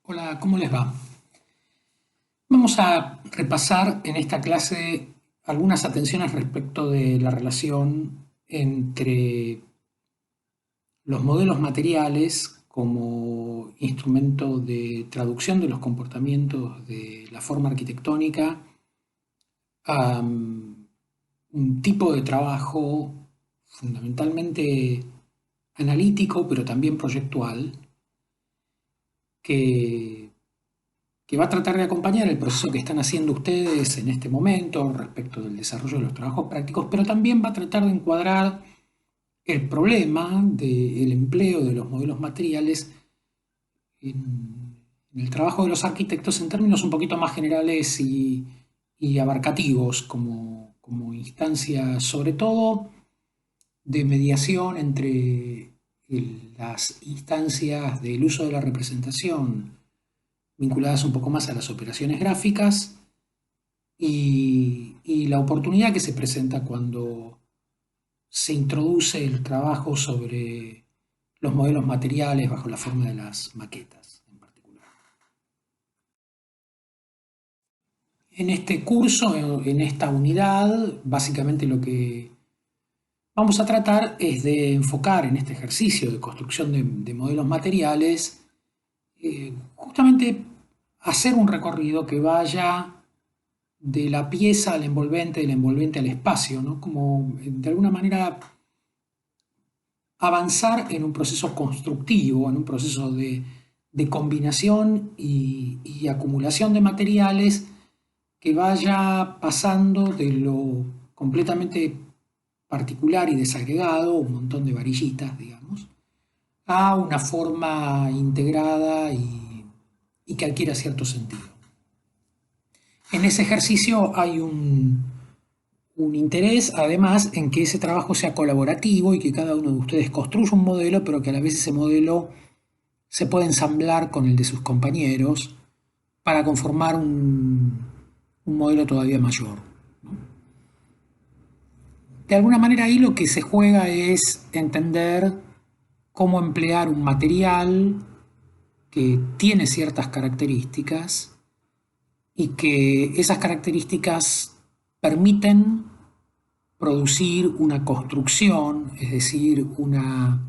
Hola, ¿cómo les va? Vamos a repasar en esta clase algunas atenciones respecto de la relación entre los modelos materiales como instrumento de traducción de los comportamientos de la forma arquitectónica a un tipo de trabajo fundamentalmente analítico, pero también proyectual, que va a tratar de acompañar el proceso que están haciendo ustedes en este momento respecto del desarrollo de los trabajos prácticos, pero también va a tratar de encuadrar el problema del empleo de los modelos materiales en el trabajo de los arquitectos en términos un poquito más generales y abarcativos, como instancia sobre todo de mediación entre las instancias del uso de la representación vinculadas un poco más a las operaciones gráficas y la oportunidad que se presenta cuando se introduce el trabajo sobre los modelos materiales bajo la forma de las maquetas en particular. En este curso, en esta unidad, básicamente lo que vamos a tratar es de enfocar en este ejercicio de construcción de modelos materiales, justamente hacer un recorrido que vaya de la pieza al envolvente, del envolvente al espacio, ¿no? Como de alguna manera avanzar en un proceso constructivo, en un proceso de combinación y acumulación de materiales que vaya pasando de lo completamente particular y desagregado, un montón de varillitas, digamos, a una forma integrada y que adquiera cierto sentido. En ese ejercicio hay un interés, además, en que ese trabajo sea colaborativo y que cada uno de ustedes construya un modelo, pero que a la vez ese modelo se pueda ensamblar con el de sus compañeros para conformar un modelo todavía mayor. De alguna manera ahí lo que se juega es entender cómo emplear un material que tiene ciertas características y que esas características permiten producir una construcción, es decir, una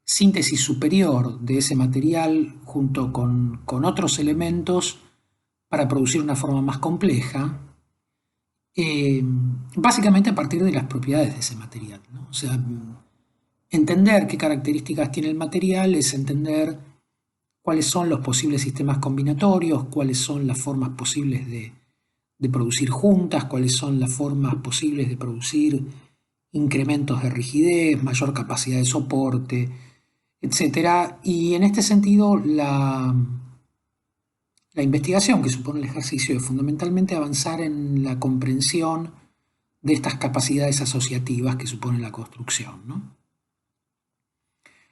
síntesis superior de ese material junto con otros elementos para producir una forma más compleja, básicamente a partir de las propiedades de ese material, ¿no? O sea, entender qué características tiene el material es entender cuáles son los posibles sistemas combinatorios, cuáles son las formas posibles de producir juntas, cuáles son las formas posibles de producir incrementos de rigidez, mayor capacidad de soporte, etcétera. Y en este sentido, la investigación que supone el ejercicio es fundamentalmente avanzar en la comprensión de estas capacidades asociativas que supone la construcción, ¿no?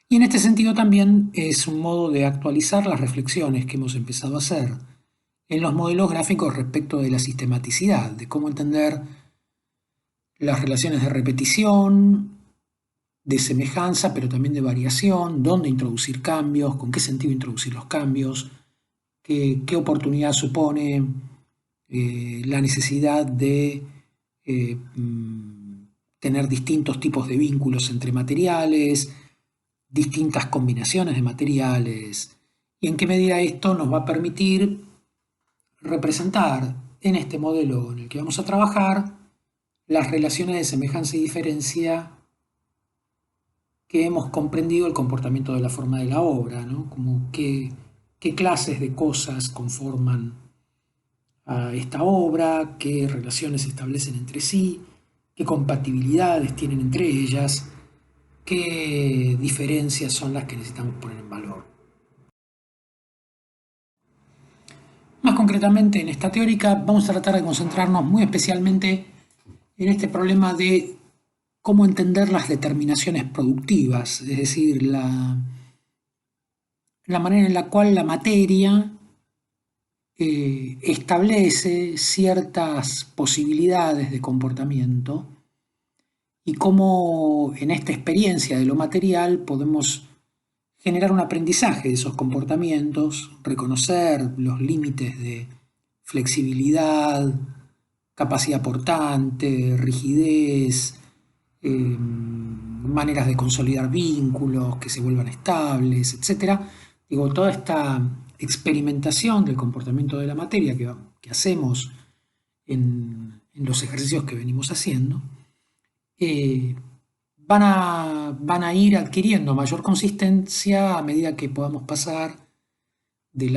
Y en este sentido también es un modo de actualizar las reflexiones que hemos empezado a hacer en los modelos gráficos respecto de la sistematicidad, de cómo entender las relaciones de repetición, de semejanza, pero también de variación, dónde introducir cambios, con qué sentido introducir los cambios, qué oportunidad supone la necesidad de tener distintos tipos de vínculos entre materiales, distintas combinaciones de materiales, y en qué medida esto nos va a permitir representar en este modelo en el que vamos a trabajar las relaciones de semejanza y diferencia que hemos comprendido el comportamiento de la forma de la obra, ¿no? Como qué clases de cosas conforman a esta obra, qué relaciones se establecen entre sí, qué compatibilidades tienen entre ellas, qué diferencias son las que necesitamos poner en valor. Más concretamente, en esta teórica vamos a tratar de concentrarnos muy especialmente en este problema de cómo entender las determinaciones productivas, es decir, la manera en la cual la materia establece ciertas posibilidades de comportamiento y cómo en esta experiencia de lo material podemos generar un aprendizaje de esos comportamientos, reconocer los límites de flexibilidad, capacidad portante, rigidez, maneras de consolidar vínculos que se vuelvan estables, etcétera. Digo, toda esta experimentación del comportamiento de la materia que hacemos en los ejercicios que venimos haciendo, eh, van a ir adquiriendo mayor consistencia a medida que podamos pasar de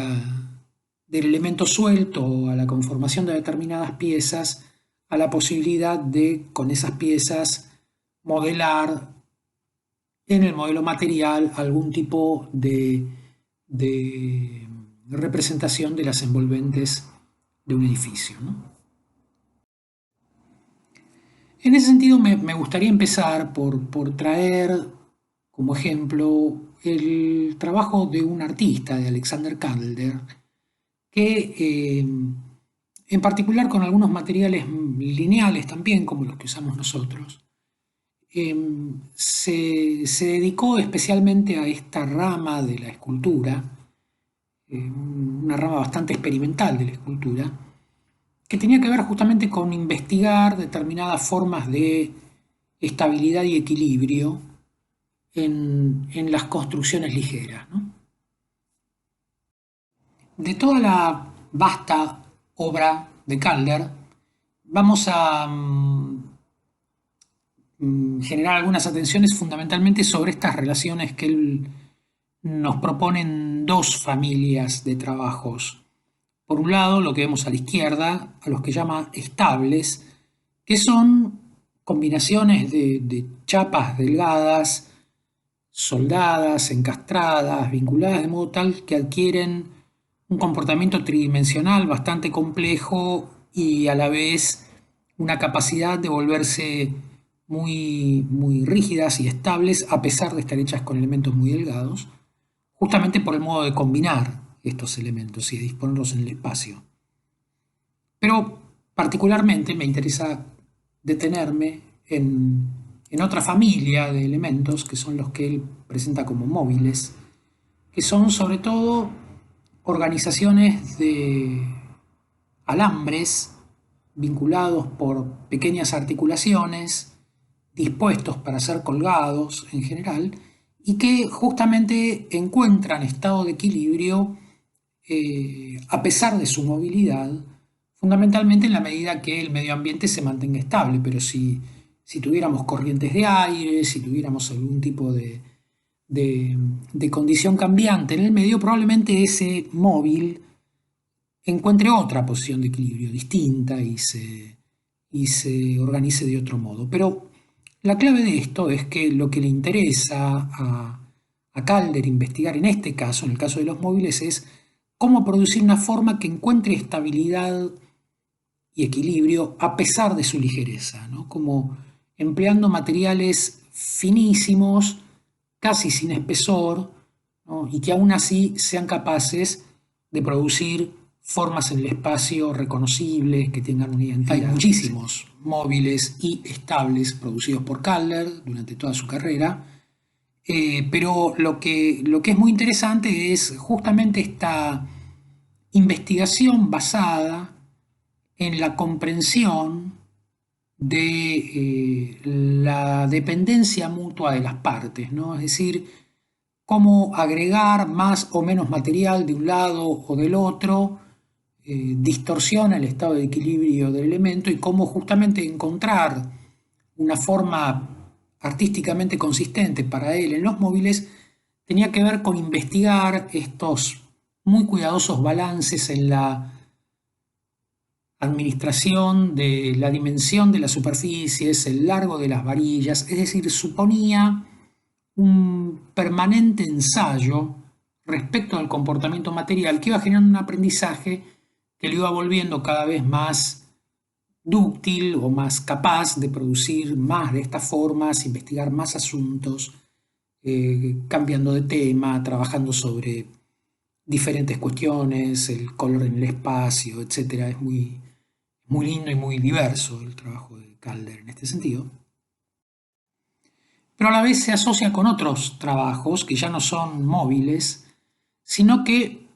del elemento suelto a la conformación de determinadas piezas a la posibilidad de, con esas piezas, modelar en el modelo material algún tipo de representación de las envolventes de un edificio, ¿no? En ese sentido, me gustaría empezar por traer como ejemplo el trabajo de un artista, de Alexander Calder, que en particular con algunos materiales lineales también, como los que usamos nosotros, se dedicó especialmente a esta rama de la escultura, una rama bastante experimental de la escultura, que tenía que ver justamente con investigar determinadas formas de estabilidad y equilibrio en las construcciones ligeras, ¿no? De toda la vasta obra de Calder, vamos a generar algunas atenciones fundamentalmente sobre estas relaciones que él nos propone en dos familias de trabajos. Por un lado, lo que vemos a la izquierda, a los que llama estables, que son combinaciones de chapas delgadas, soldadas, encastradas, vinculadas de modo tal que adquieren un comportamiento tridimensional bastante complejo y a la vez una capacidad de volverse muy rígidas y estables a pesar de estar hechas con elementos muy delgados, justamente por el modo de combinar estos elementos y de disponerlos en el espacio. Pero particularmente me interesa detenerme en otra familia de elementos que son los que él presenta como móviles, que son sobre todo organizaciones de alambres vinculados por pequeñas articulaciones, dispuestos para ser colgados en general, y que justamente encuentran estado de equilibrio a pesar de su movilidad, fundamentalmente en la medida que el medio ambiente se mantenga estable, pero si tuviéramos corrientes de aire, si tuviéramos algún tipo de condición cambiante en el medio, probablemente ese móvil encuentre otra posición de equilibrio distinta y se organice de otro modo. Pero la clave de esto es que lo que le interesa a Calder investigar en este caso, en el caso de los móviles, es cómo producir una forma que encuentre estabilidad y equilibrio a pesar de su ligereza, ¿no? Como empleando materiales finísimos, casi sin espesor, ¿no? Y que aún así sean capaces de producir formas en el espacio reconocibles, que tengan una identidad. Hay muchísimos móviles y estables producidos por Calder durante toda su carrera, pero lo que es muy interesante es justamente esta investigación basada en la comprensión de la dependencia mutua de las partes, ¿no? Es decir, cómo agregar más o menos material de un lado o del otro distorsiona el estado de equilibrio del elemento y cómo justamente encontrar una forma artísticamente consistente para él en los móviles tenía que ver con investigar estos muy cuidadosos balances en la administración de la dimensión de las superficies, el largo de las varillas, es decir, suponía un permanente ensayo respecto al comportamiento material que iba generando un aprendizaje que lo iba volviendo cada vez más dúctil o más capaz de producir más de estas formas, investigar más asuntos, cambiando de tema, trabajando sobre diferentes cuestiones, el color en el espacio, etc. Es muy lindo y muy diverso el trabajo de Calder en este sentido. pero a la vez se asocia con otros trabajos que ya no son móviles, sino que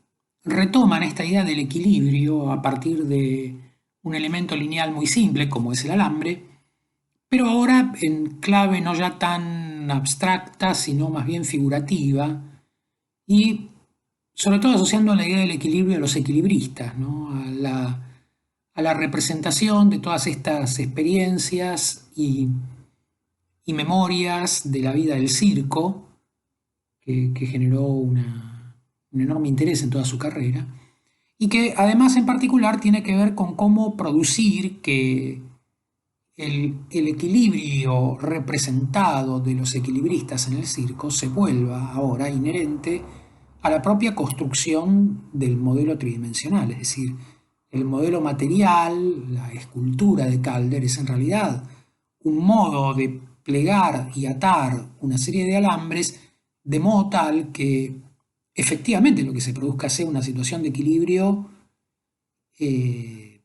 retoman esta idea del equilibrio a partir de un elemento lineal muy simple como es el alambre, pero ahora en clave no ya tan abstracta, sino más bien figurativa, y sobre todo asociando la idea del equilibrio a los equilibristas, ¿no? A la representación de todas estas experiencias y memorias de la vida del circo, que generó un enorme interés en toda su carrera, y que además en particular tiene que ver con cómo producir que el equilibrio representado de los equilibristas en el circo se vuelva ahora inherente a la propia construcción del modelo tridimensional, es decir, el modelo material, la escultura de Calder es en realidad un modo de plegar y atar una serie de alambres de modo tal que efectivamente lo que se produzca sea una situación de equilibrio eh,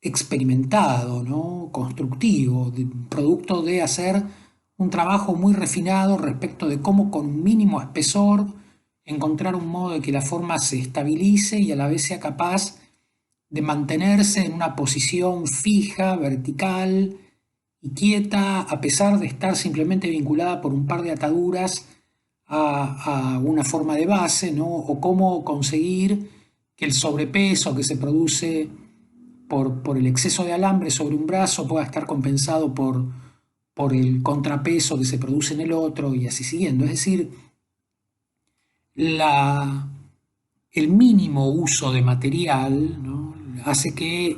experimentado, ¿no? Constructivo, producto de hacer un trabajo muy refinado respecto de cómo con un mínimo espesor encontrar un modo de que la forma se estabilice y a la vez sea capaz de mantenerse en una posición fija, vertical y quieta, a pesar de estar simplemente vinculada por un par de ataduras a una forma de base, ¿no? O cómo conseguir que el sobrepeso que se produce por el exceso de alambre sobre un brazo pueda estar compensado por el contrapeso que se produce en el otro y así siguiendo. Es decir, la, el mínimo uso de material, ¿no? Hace que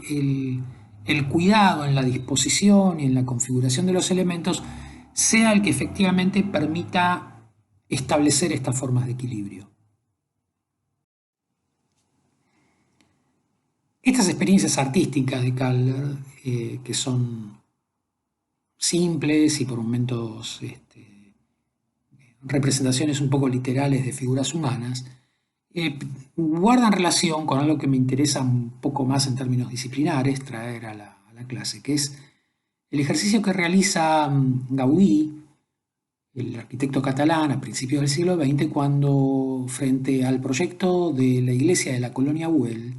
el cuidado en la disposición y en la configuración de los elementos sea el que efectivamente permita establecer estas formas de equilibrio. Estas experiencias artísticas de Calder, que son simples y por momentos representaciones un poco literales de figuras humanas, guardan relación con algo que me interesa un poco más en términos disciplinares traer a la clase, que es el ejercicio que realiza Gaudí, el arquitecto catalán a principios del siglo XX, cuando frente al proyecto de la iglesia de la colonia Güell,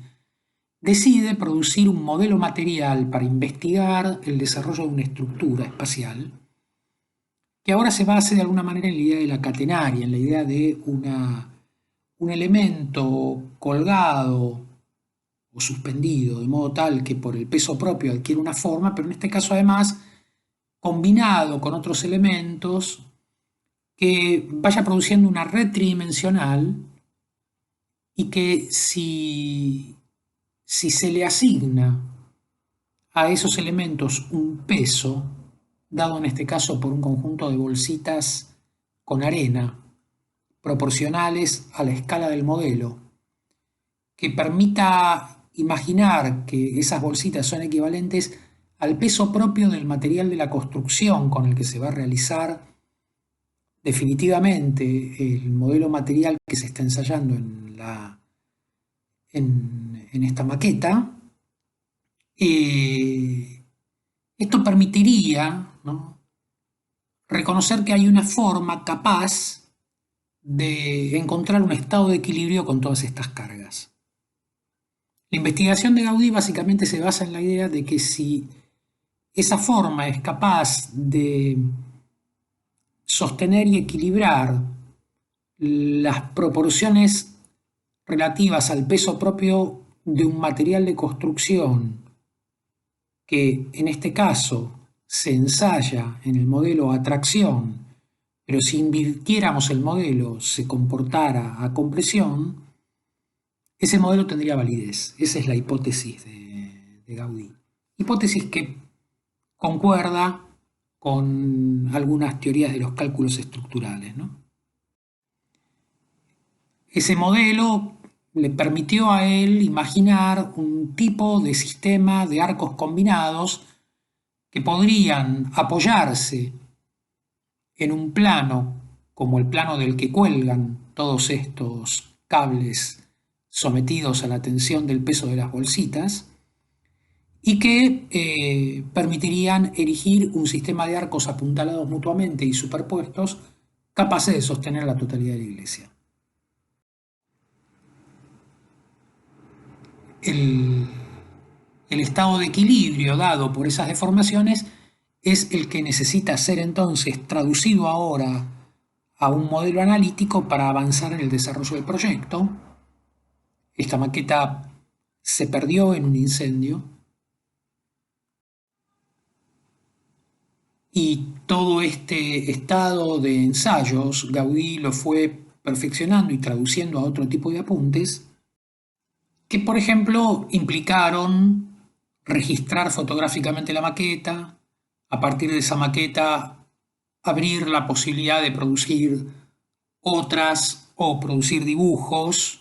decide producir un modelo material para investigar el desarrollo de una estructura espacial que ahora se base de alguna manera en la idea de la catenaria, en la idea de un elemento colgado o suspendido, de modo tal que por el peso propio adquiere una forma, pero en este caso además combinado con otros elementos que vaya produciendo una red tridimensional y que si se le asigna a esos elementos un peso, dado en este caso por un conjunto de bolsitas con arena, proporcionales a la escala del modelo, que permita imaginar que esas bolsitas son equivalentes al peso propio del material de la construcción con el que se va a realizar definitivamente el modelo material que se está ensayando en esta maqueta. Esto permitiría, ¿no?, reconocer que hay una forma capaz de encontrar un estado de equilibrio con todas estas cargas. La investigación de Gaudí básicamente se basa en la idea de que si esa forma es capaz de sostener y equilibrar las proporciones relativas al peso propio de un material de construcción que en este caso se ensaya en el modelo a tracción, pero si invirtiéramos el modelo se comportara a compresión, ese modelo tendría validez. Esa es la hipótesis de Gaudí. Hipótesis que concuerda con algunas teorías de los cálculos estructurales, ¿no? Ese modelo le permitió a él imaginar un tipo de sistema de arcos combinados que podrían apoyarse en un plano como el plano del que cuelgan todos estos cables sometidos a la tensión del peso de las bolsitas y que permitirían erigir un sistema de arcos apuntalados mutuamente y superpuestos capaces de sostener la totalidad de la iglesia. El, el estado de equilibrio dado por esas deformaciones es el que necesita ser entonces traducido ahora a un modelo analítico para avanzar en el desarrollo del proyecto. Esta maqueta se perdió en un incendio y todo este estado de ensayos Gaudí lo fue perfeccionando y traduciendo a otro tipo de apuntes que, por ejemplo, implicaron registrar fotográficamente la maqueta, a partir de esa maqueta abrir la posibilidad de producir otras o producir dibujos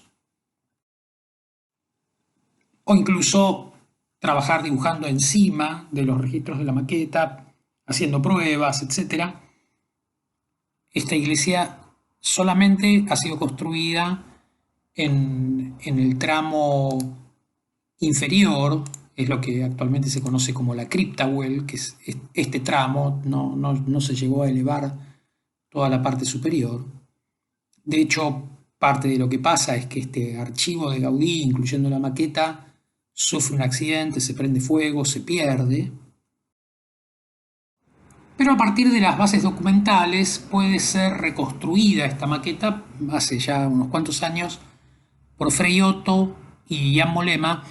o incluso trabajar dibujando encima de los registros de la maqueta, haciendo pruebas, etc. Esta iglesia solamente ha sido construida en el tramo inferior, es lo que actualmente se conoce como la Cryptawell, que es este tramo, no se llegó a elevar toda la parte superior. De hecho, parte de lo que pasa es que este archivo de Gaudí, incluyendo la maqueta, sufre un accidente, se prende fuego, se pierde. Pero a partir de las bases documentales puede ser reconstruida esta maqueta hace ya unos cuantos años por Frei Otto y Jan Molema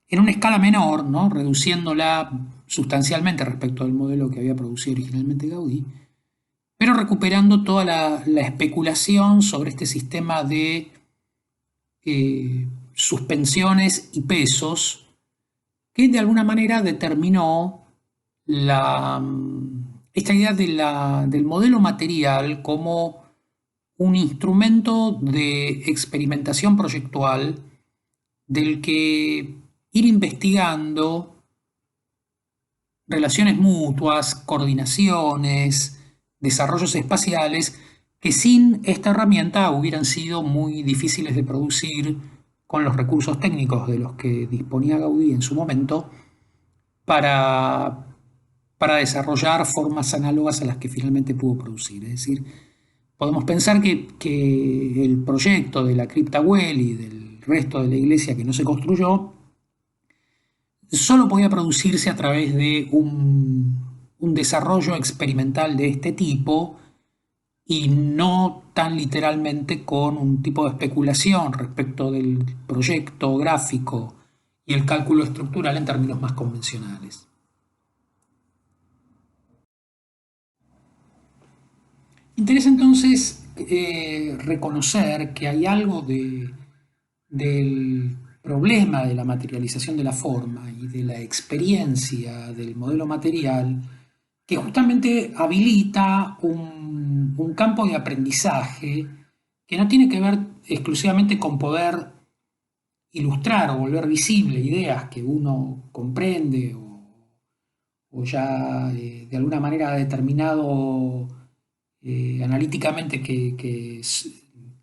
en una escala menor, ¿no? Reduciéndola sustancialmente respecto al modelo que había producido originalmente Gaudí, pero recuperando toda la especulación sobre este sistema de suspensiones y pesos que de alguna manera determinó esta idea del modelo material como un instrumento de experimentación proyectual del que ir investigando relaciones mutuas, coordinaciones, desarrollos espaciales que sin esta herramienta hubieran sido muy difíciles de producir con los recursos técnicos de los que disponía Gaudí en su momento para, para desarrollar formas análogas a las que finalmente pudo producir. Es decir, podemos pensar que el proyecto de la Cryptawell y del resto de la iglesia que no se construyó solo podía producirse a través de un desarrollo experimental de este tipo y no tan literalmente con un tipo de especulación respecto del proyecto gráfico y el cálculo estructural en términos más convencionales. Interesa entonces reconocer que hay algo del problema de la materialización de la forma y de la experiencia del modelo material que justamente habilita un campo de aprendizaje que no tiene que ver exclusivamente con poder ilustrar o volver visible ideas que uno comprende o ya de alguna manera ha determinado analíticamente que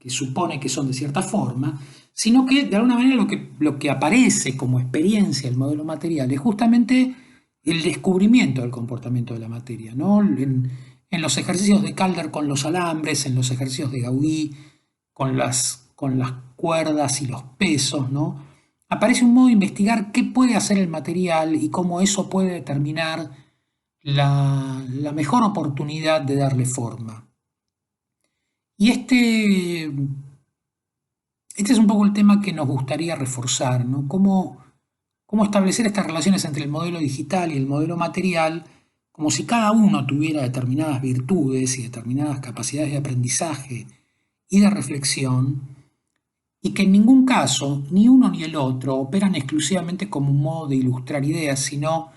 supone que son de cierta forma, sino que de alguna manera lo que aparece como experiencia el modelo material es justamente el descubrimiento del comportamiento de la materia, ¿no? En los ejercicios de Calder con los alambres, en los ejercicios de Gaudí con las cuerdas y los pesos, ¿no? Aparece un modo de investigar qué puede hacer el material y cómo eso puede determinar la mejor oportunidad de darle forma. Y este es un poco el tema que nos gustaría reforzar, ¿no? Cómo establecer estas relaciones entre el modelo digital y el modelo material, como si cada uno tuviera determinadas virtudes y determinadas capacidades de aprendizaje y de reflexión, y que en ningún caso, ni uno ni el otro, operan exclusivamente como un modo de ilustrar ideas, sino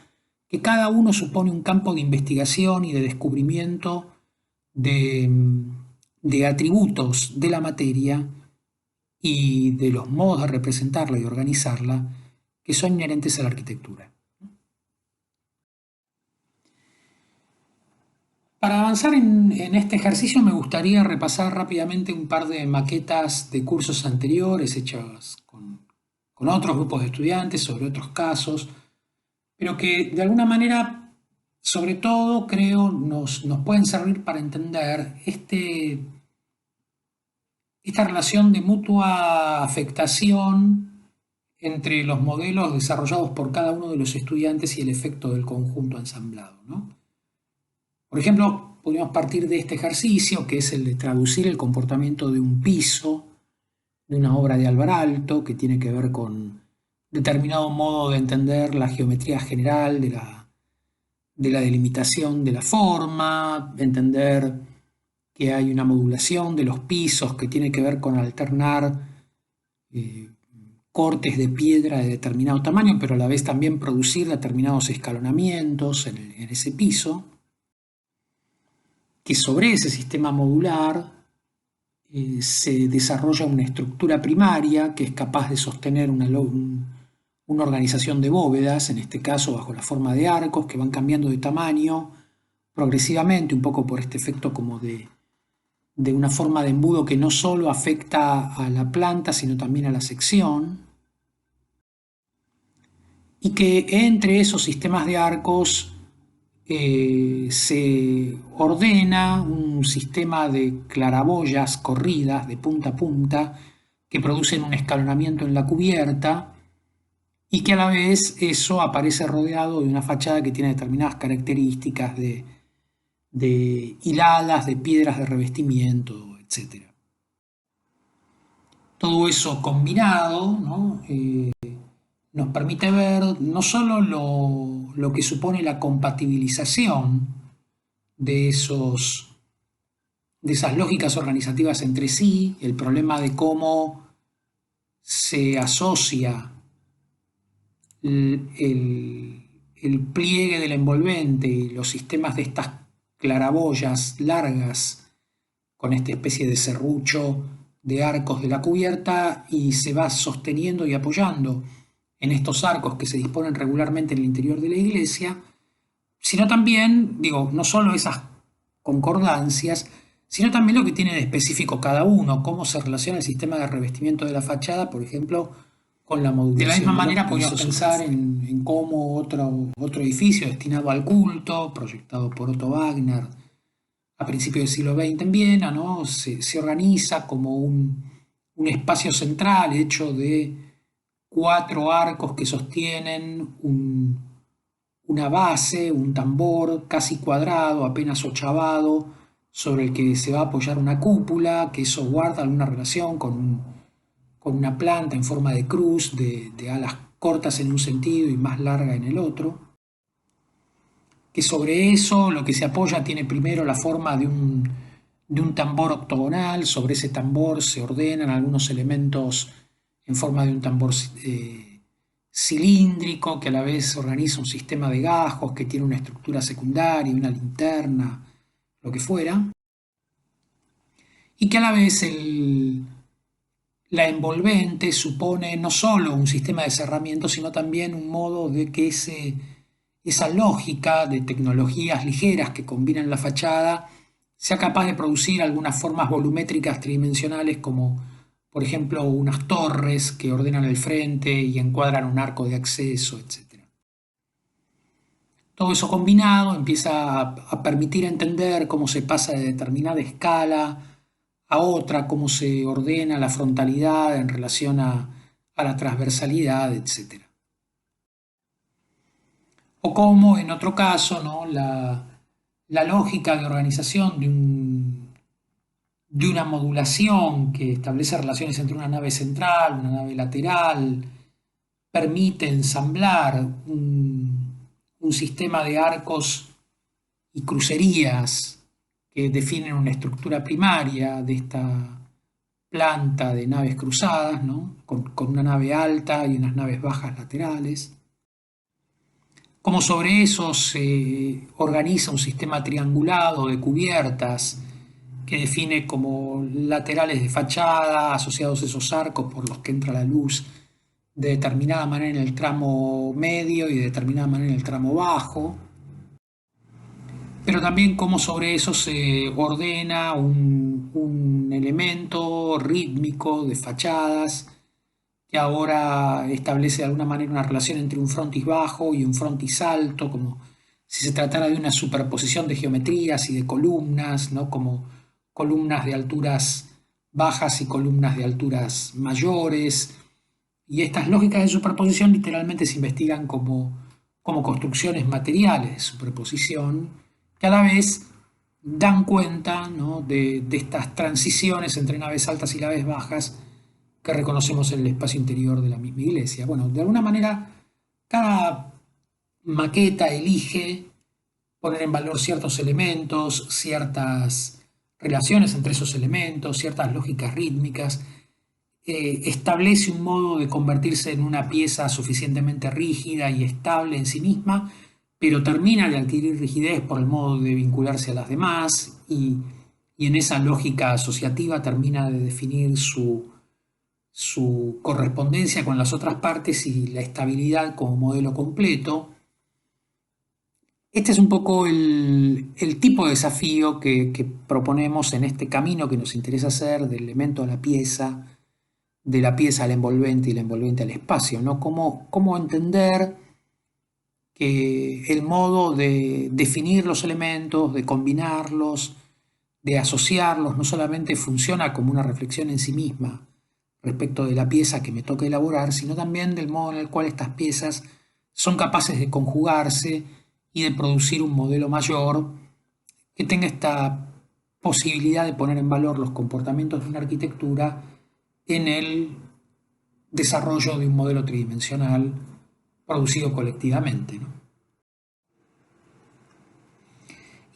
que cada uno supone un campo de investigación y de descubrimiento de, de atributos de la materia y de los modos de representarla y organizarla que son inherentes a la arquitectura. Para avanzar en este ejercicio me gustaría repasar rápidamente un par de maquetas de cursos anteriores hechas con otros grupos de estudiantes sobre otros casos, pero que de alguna manera, sobre todo, creo, nos pueden servir para entender esta relación de mutua afectación entre los modelos desarrollados por cada uno de los estudiantes y el efecto del conjunto ensamblado, ¿no? Por ejemplo, podríamos partir de este ejercicio, que es el de traducir el comportamiento de un piso de una obra de Alvar Aalto, que tiene que ver con determinado modo de entender la geometría general de la delimitación de la forma, entender que hay una modulación de los pisos que tiene que ver con alternar eh, cortes de piedra de determinado tamaño, pero a la vez también producir determinados escalonamientos en ese piso, que sobre ese sistema modular se desarrolla una estructura primaria que es capaz de sostener una organización de bóvedas, en este caso bajo la forma de arcos que van cambiando de tamaño progresivamente, un poco por este efecto como de una forma de embudo que no solo afecta a la planta, sino también a la sección, y que entre esos sistemas de arcos se ordena un sistema de claraboyas corridas de punta a punta que producen un escalonamiento en la cubierta y que a la vez eso aparece rodeado de una fachada que tiene determinadas características de hiladas, de piedras de revestimiento, etc. Todo eso combinado, ¿no? Nos permite ver no solo lo que supone la compatibilización de, de esas lógicas organizativas entre sí, el problema de cómo se asocia el pliegue del envolvente y los sistemas de estas claraboyas largas con esta especie de serrucho de arcos de la cubierta y se va sosteniendo y apoyando en estos arcos que se disponen regularmente en el interior de la iglesia, sino también, digo, no solo esas concordancias, sino también lo que tiene de específico cada uno, cómo se relaciona el sistema de revestimiento de la fachada, por ejemplo, con la modulación. De la misma manera podríamos pensar en cómo otro edificio destinado al culto, proyectado por Otto Wagner a principios del siglo XX en Viena, ¿no? Se organiza como un espacio central hecho de 4 arcos que sostienen una base, un tambor casi cuadrado, apenas ochavado, sobre el que se va a apoyar una cúpula, que eso guarda alguna relación con una planta en forma de cruz, de alas cortas en un sentido y más larga en el otro. Que sobre eso lo que se apoya tiene primero la forma de un tambor octogonal, sobre ese tambor se ordenan algunos elementos en forma de un tambor cilíndrico que a la vez organiza un sistema de gajos que tiene una estructura secundaria, una linterna, lo que fuera, y que a la vez la envolvente supone no solo un sistema de cerramiento, sino también un modo de que esa lógica de tecnologías ligeras que combinan la fachada sea capaz de producir algunas formas volumétricas tridimensionales como por ejemplo unas torres que ordenan el frente y encuadran un arco de acceso, etc. Todo eso combinado empieza a permitir entender cómo se pasa de determinada escala a otra, cómo se ordena la frontalidad en relación a la transversalidad, etc. O como en otro caso, ¿no? La lógica de organización de una modulación que establece relaciones entre una nave central, una nave lateral, permite ensamblar un sistema de arcos y crucerías que definen una estructura primaria de esta planta de naves cruzadas, ¿no? Con una nave alta y unas naves bajas laterales. Como sobre eso se organiza un sistema triangulado de cubiertas que define como laterales de fachada asociados a esos arcos por los que entra la luz de determinada manera en el tramo medio y de determinada manera en el tramo bajo, pero también como sobre eso se ordena un elemento rítmico de fachadas que ahora establece de alguna manera una relación entre un frontis bajo y un frontis alto, como si se tratara de una superposición de geometrías y de columnas, ¿no? Como columnas de alturas bajas y columnas de alturas mayores. Y estas lógicas de superposición literalmente se investigan como construcciones materiales de superposición, que a la vez dan cuenta, ¿no?, de estas transiciones entre naves altas y naves bajas que reconocemos en el espacio interior de la misma iglesia. Bueno, de alguna manera, cada maqueta elige poner en valor ciertos elementos, ciertas relaciones entre esos elementos, ciertas lógicas rítmicas, establece un modo de convertirse en una pieza suficientemente rígida y estable en sí misma, pero termina de adquirir rigidez por el modo de vincularse a las demás y en esa lógica asociativa termina de definir su correspondencia con las otras partes y la estabilidad como modelo completo. Este es un poco el tipo de desafío que proponemos en este camino que nos interesa hacer del elemento a la pieza, de la pieza al envolvente y la envolvente al espacio, ¿no? Cómo entender que el modo de definir los elementos, de combinarlos, de asociarlos, no solamente funciona como una reflexión en sí misma respecto de la pieza que me toca elaborar, sino también del modo en el cual estas piezas son capaces de conjugarse y de producir un modelo mayor que tenga esta posibilidad de poner en valor los comportamientos de una arquitectura en el desarrollo de un modelo tridimensional producido colectivamente, ¿no?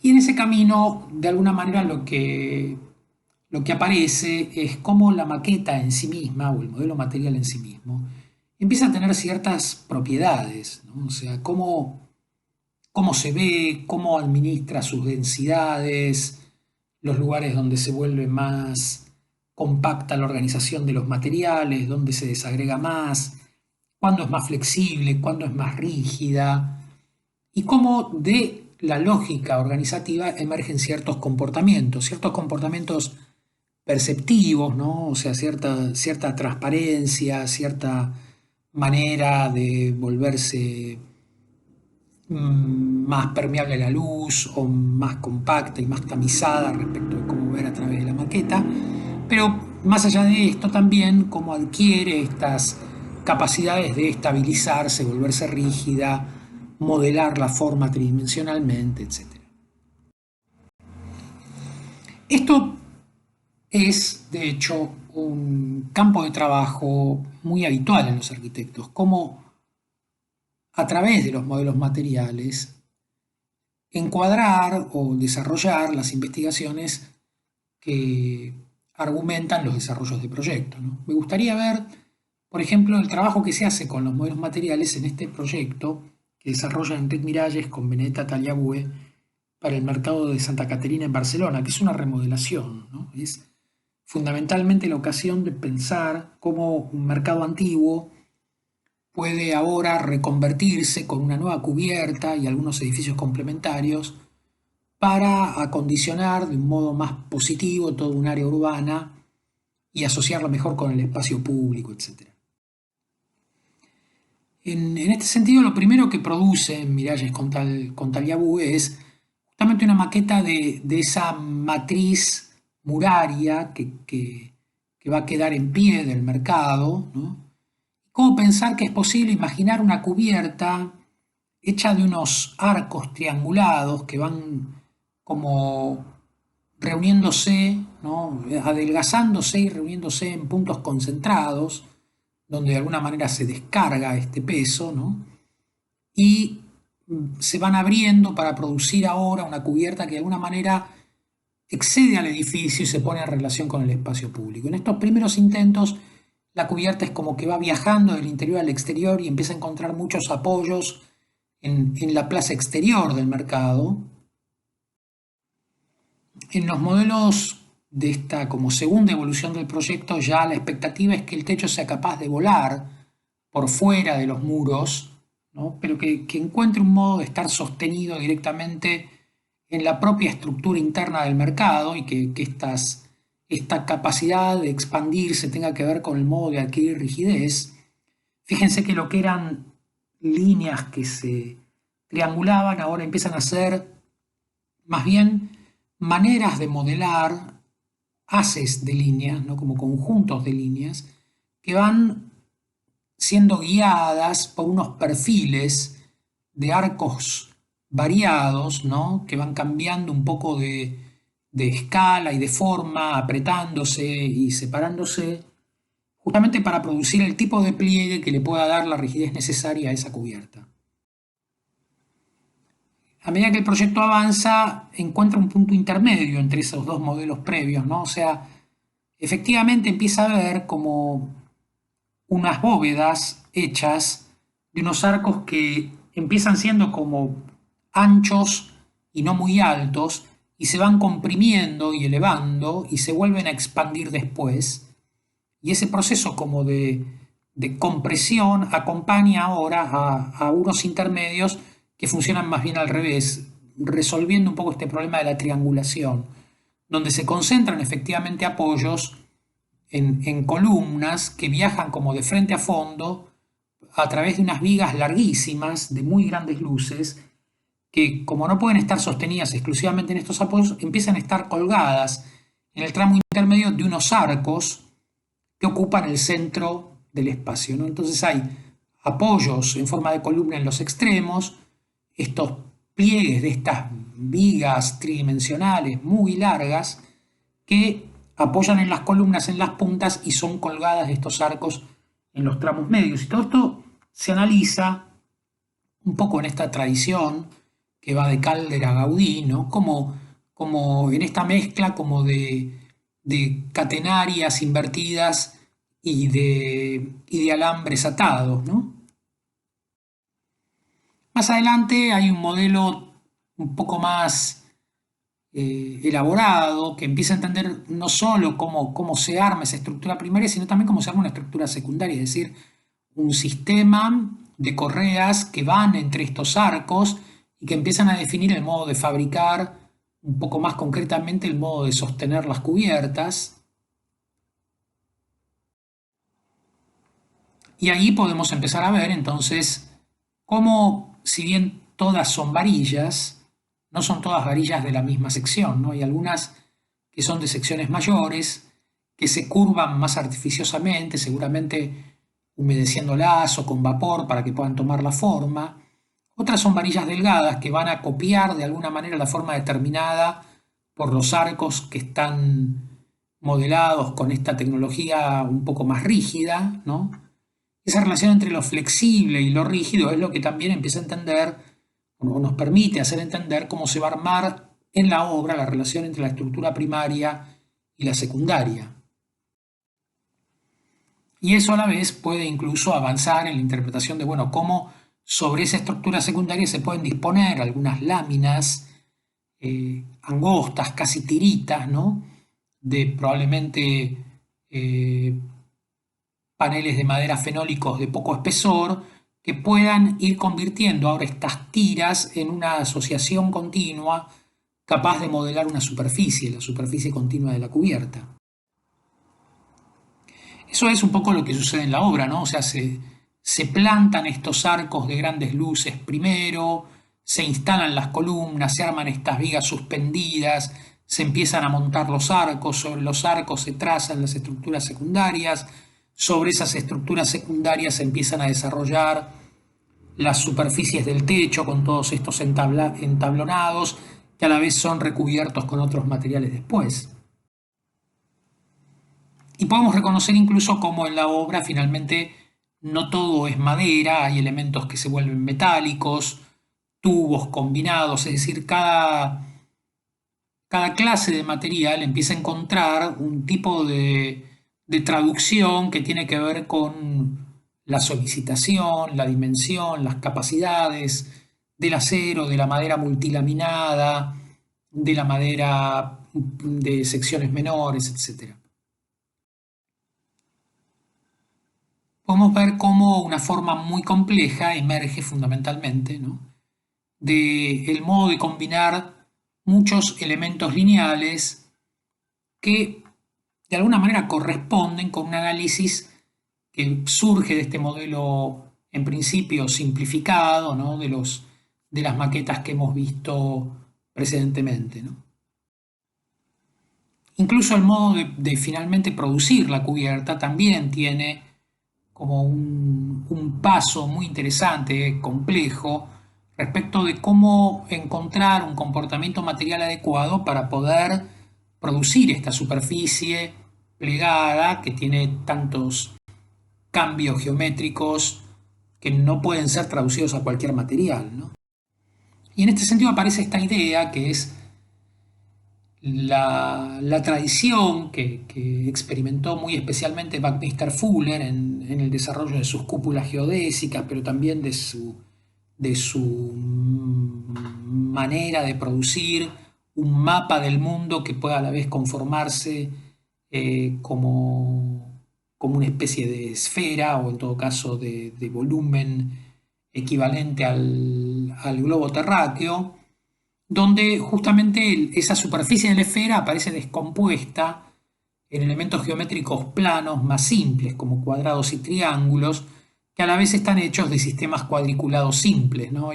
Y en ese camino, de alguna manera, lo que aparece es cómo la maqueta en sí misma, o el modelo material en sí mismo, empieza a tener ciertas propiedades, ¿no? O sea, cómo se ve, cómo administra sus densidades, los lugares donde se vuelve más compacta la organización de los materiales, donde se desagrega más, cuándo es más flexible, cuándo es más rígida, y cómo de la lógica organizativa emergen ciertos comportamientos perceptivos, ¿no? O sea, cierta transparencia, cierta manera de volverse más permeable a la luz o más compacta y más tamizada respecto de cómo ver a través de la maqueta, pero más allá de esto también cómo adquiere estas capacidades de estabilizarse, volverse rígida, modelar la forma tridimensionalmente, etc. Esto es, de hecho, un campo de trabajo muy habitual en los arquitectos, cómo a través de los modelos materiales encuadrar o desarrollar las investigaciones que argumentan los desarrollos de proyectos, ¿no? Me gustaría ver, por ejemplo, el trabajo que se hace con los modelos materiales en este proyecto que desarrolla Enric Miralles con Benedetta Tagliabue para el mercado de Santa Caterina en Barcelona, que es una remodelación, ¿no? Es fundamentalmente la ocasión de pensar cómo un mercado antiguo puede ahora reconvertirse con una nueva cubierta y algunos edificios complementarios para acondicionar de un modo más positivo toda un área urbana y asociarla mejor con el espacio público, etc. En este sentido, lo primero que produce Miralles con Tagliabue es justamente una maqueta de esa matriz muraria que va a quedar en pie del mercado, ¿no? ¿Cómo pensar que es posible imaginar una cubierta hecha de unos arcos triangulados que van como reuniéndose, ¿no?, adelgazándose y reuniéndose en puntos concentrados, donde de alguna manera se descarga este peso, ¿no? Y se van abriendo para producir ahora una cubierta que de alguna manera excede al edificio y se pone en relación con el espacio público. En estos primeros intentos, la cubierta es como que va viajando del interior al exterior y empieza a encontrar muchos apoyos en la plaza exterior del mercado. En los modelos de esta como segunda evolución del proyecto, ya la expectativa es que el techo sea capaz de volar por fuera de los muros, ¿no?, pero que encuentre un modo de estar sostenido directamente en la propia estructura interna del mercado y que esta capacidad de expandirse tenga que ver con el modo de adquirir rigidez, fíjense que lo que eran líneas que se triangulaban ahora empiezan a ser más bien maneras de modelar haces de líneas, ¿no? Como conjuntos de líneas, que van siendo guiadas por unos perfiles de arcos variados, ¿no? Que van cambiando un poco de escala y de forma, apretándose y separándose, justamente para producir el tipo de pliegue que le pueda dar la rigidez necesaria a esa cubierta. A medida que el proyecto avanza, encuentra un punto intermedio entre esos dos modelos previos, ¿no? O sea, efectivamente empieza a ver como unas bóvedas hechas de unos arcos que empiezan siendo como anchos y no muy altos y se van comprimiendo y elevando y se vuelven a expandir después. Y ese proceso como de compresión acompaña ahora a unos intermedios que funcionan más bien al revés, resolviendo un poco este problema de la triangulación, donde se concentran efectivamente apoyos en columnas que viajan como de frente a fondo a través de unas vigas larguísimas de muy grandes luces que, como no pueden estar sostenidas exclusivamente en estos apoyos, empiezan a estar colgadas en el tramo intermedio de unos arcos que ocupan el centro del espacio, ¿no? Entonces hay apoyos en forma de columna en los extremos, estos pliegues de estas vigas tridimensionales muy largas que apoyan en las columnas en las puntas y son colgadas de estos arcos en los tramos medios. Y todo esto se analiza un poco en esta tradición que va de Calder a Gaudí, ¿no? Como en esta mezcla como de catenarias invertidas y de alambres atados, ¿no? Más adelante hay un modelo un poco más elaborado que empieza a entender no solo cómo se arma esa estructura primaria, sino también cómo se arma una estructura secundaria, es decir, un sistema de correas que van entre estos arcos y que empiezan a definir el modo de fabricar, un poco más concretamente el modo de sostener las cubiertas. Y ahí podemos empezar a ver entonces cómo, si bien todas son varillas, no son todas varillas de la misma sección, ¿no? Hay algunas que son de secciones mayores, que se curvan más artificiosamente, seguramente humedeciéndolas o con vapor para que puedan tomar la forma. Otras son varillas delgadas que van a copiar de alguna manera la forma determinada por los arcos que están modelados con esta tecnología un poco más rígida, ¿no? Esa relación entre lo flexible y lo rígido es lo que también empieza a entender, o nos permite hacer entender cómo se va a armar en la obra la relación entre la estructura primaria y la secundaria. Y eso a la vez puede incluso avanzar en la interpretación de, bueno, cómo sobre esa estructura secundaria se pueden disponer algunas láminas angostas, casi tiritas, ¿no? De probablemente paneles de madera fenólicos de poco espesor que puedan ir convirtiendo ahora estas tiras en una asociación continua capaz de modelar una superficie, la superficie continua de la cubierta. Eso es un poco lo que sucede en la obra, ¿no? O sea, se plantan estos arcos de grandes luces primero, se instalan las columnas, se arman estas vigas suspendidas, se empiezan a montar los arcos, sobre los arcos se trazan las estructuras secundarias, sobre esas estructuras secundarias se empiezan a desarrollar las superficies del techo con todos estos entablonados que a la vez son recubiertos con otros materiales después. Y podemos reconocer incluso cómo en la obra finalmente no todo es madera, hay elementos que se vuelven metálicos, tubos combinados, es decir, cada clase de material empieza a encontrar un tipo de traducción que tiene que ver con la solicitación, la dimensión, las capacidades del acero, de la madera multilaminada, de la madera de secciones menores, etc. Podemos ver cómo una forma muy compleja emerge fundamentalmente, ¿no? del modo de combinar muchos elementos lineales que de alguna manera corresponden con un análisis que surge de este modelo en principio simplificado, ¿no? de las maquetas que hemos visto precedentemente, ¿no? Incluso el modo de finalmente producir la cubierta también tiene como un paso muy interesante, complejo, respecto de cómo encontrar un comportamiento material adecuado para poder producir esta superficie plegada que tiene tantos cambios geométricos que no pueden ser traducidos a cualquier material, ¿no? Y en este sentido aparece esta idea que es la tradición que experimentó muy especialmente Buckminster Fuller en el desarrollo de sus cúpulas geodésicas, pero también de su manera de producir un mapa del mundo que pueda a la vez conformarse como una especie de esfera o en todo caso de volumen equivalente al globo terráqueo, donde justamente esa superficie de la esfera aparece descompuesta en elementos geométricos planos más simples, como cuadrados y triángulos, que a la vez están hechos de sistemas cuadriculados simples, ¿no?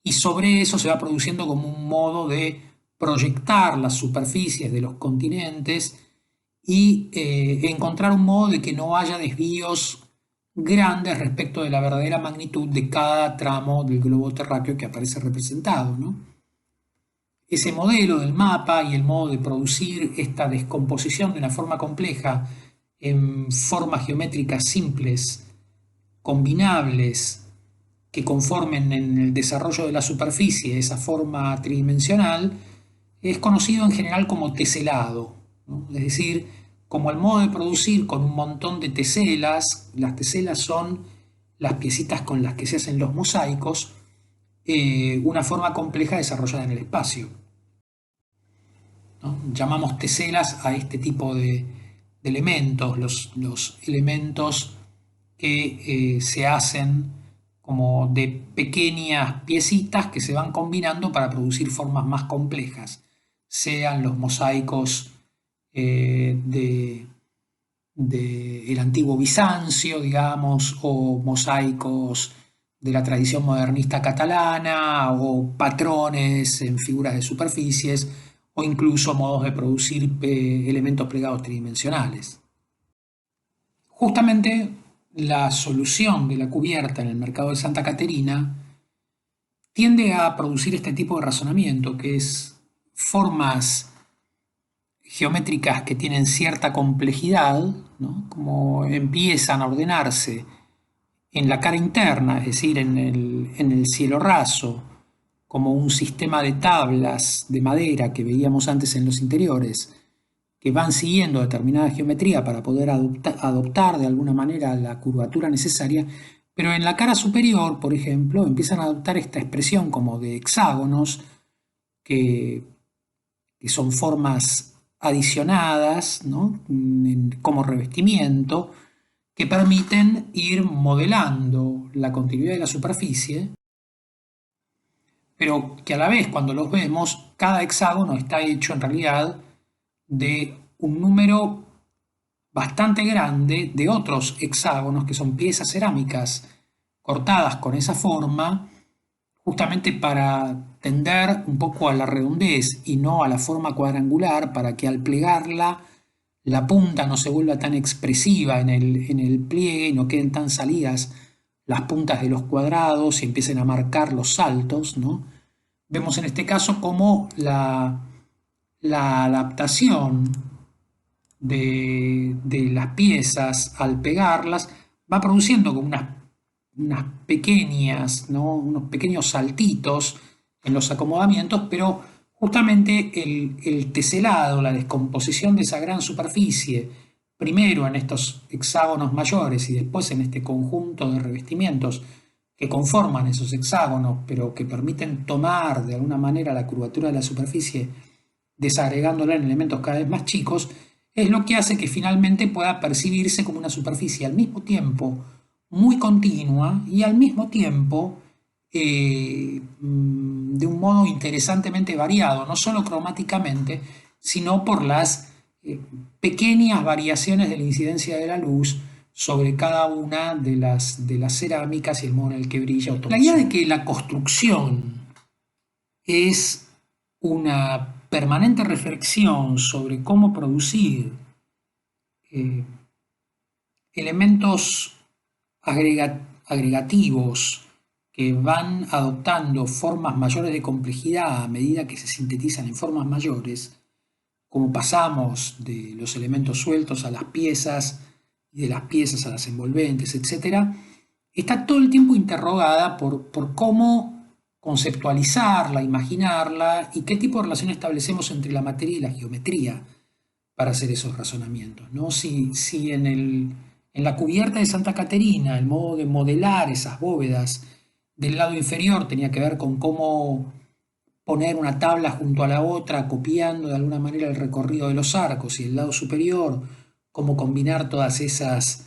Y sobre eso se va produciendo como un modo de proyectar las superficies de los continentes y encontrar un modo de que no haya desvíos grandes respecto de la verdadera magnitud de cada tramo del globo terráqueo que aparece representado, ¿no? Ese modelo del mapa y el modo de producir esta descomposición de una forma compleja en formas geométricas simples, combinables, que conformen en el desarrollo de la superficie esa forma tridimensional, es conocido en general como teselado, ¿no? Es decir, como el modo de producir con un montón de teselas. Las teselas son las piecitas con las que se hacen los mosaicos, una forma compleja desarrollada en el espacio, ¿no? Llamamos teselas a este tipo de elementos, los elementos que se hacen como de pequeñas piecitas que se van combinando para producir formas más complejas, sean los mosaicos del antiguo Bizancio, digamos, o mosaicos de la tradición modernista catalana, o patrones en figuras de superficies, o incluso modos de producir elementos plegados tridimensionales. Justamente la solución de la cubierta en el mercado de Santa Caterina tiende a producir este tipo de razonamiento, que es formas geométricas que tienen cierta complejidad, ¿no? Como empiezan a ordenarse en la cara interna, es decir, en el cielo raso, como un sistema de tablas de madera que veíamos antes en los interiores, que van siguiendo determinada geometría para poder adoptar de alguna manera la curvatura necesaria, pero en la cara superior, por ejemplo, empiezan a adoptar esta expresión como de hexágonos, que, que son formas adicionadas, ¿no? Como revestimiento, que permiten ir modelando la continuidad de la superficie, pero que a la vez cuando los vemos, cada hexágono está hecho en realidad de un número bastante grande de otros hexágonos que son piezas cerámicas cortadas con esa forma, justamente para tender un poco a la redondez y no a la forma cuadrangular, para que al plegarla la punta no se vuelva tan expresiva en el pliegue y no queden tan salidas las puntas de los cuadrados y empiecen a marcar los saltos, ¿no? Vemos en este caso cómo la adaptación de las piezas al pegarlas va produciendo como unas pequeñas, ¿no? Unos pequeños saltitos en los acomodamientos, pero justamente el teselado, la descomposición de esa gran superficie, primero en estos hexágonos mayores y después en este conjunto de revestimientos que conforman esos hexágonos, pero que permiten tomar de alguna manera la curvatura de la superficie, desagregándola en elementos cada vez más chicos, es lo que hace que finalmente pueda percibirse como una superficie al mismo tiempo muy continua y al mismo tiempo de un modo interesantemente variado, no solo cromáticamente, sino por las pequeñas variaciones de la incidencia de la luz sobre cada una de las cerámicas y el modo en el que brilla o toma. La idea de que la construcción es una permanente reflexión sobre cómo producir elementos agregativos que van adoptando formas mayores de complejidad a medida que se sintetizan en formas mayores, como pasamos de los elementos sueltos a las piezas y de las piezas a las envolventes, etc., está todo el tiempo interrogada por cómo conceptualizarla, imaginarla y qué tipo de relación establecemos entre la materia y la geometría para hacer esos razonamientos, ¿no? Si en la cubierta de Santa Caterina el modo de modelar esas bóvedas del lado inferior tenía que ver con cómo poner una tabla junto a la otra, copiando de alguna manera el recorrido de los arcos, y el lado superior, cómo combinar todas esas